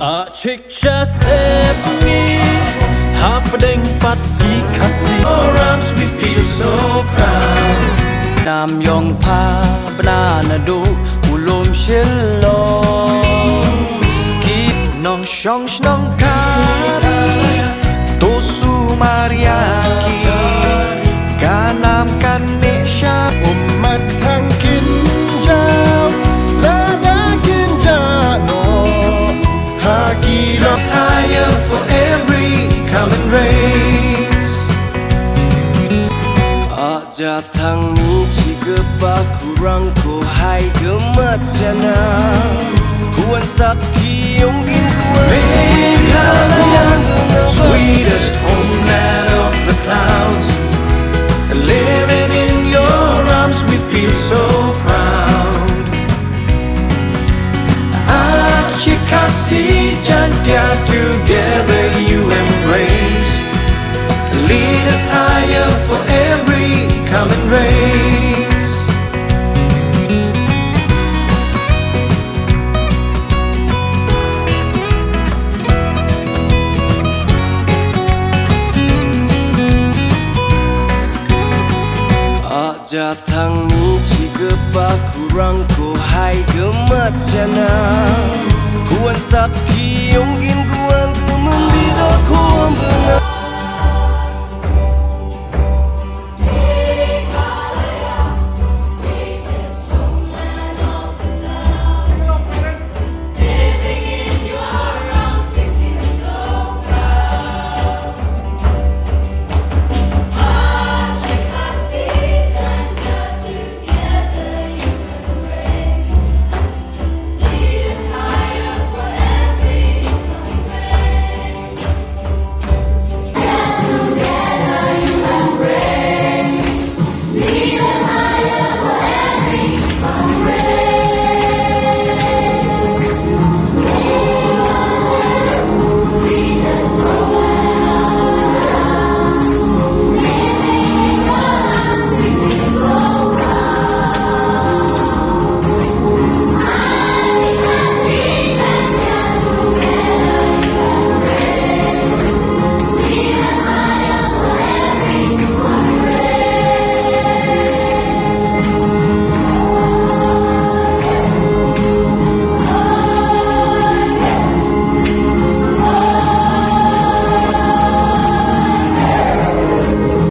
Chicha sepni happening pati kasi our arms we feel so proud Nam yong pa banana do ulum shilo Keep nong shong shnong kari Tosu mariaki Kanam kanisha Umat tangkin jauh Lada kinjano Hakilos higher for every coming race Aja thang ni cigepa kurang ko hai gemacana Kuan saki yonggin kuan Meghalaya sweetest homeland of the clouds Living in your arms we feel so proud Achikasti Jantia together you embrace Lead us higher for every coming race Aja thang ni cigepa kurang ko hai gemacana Kuan sak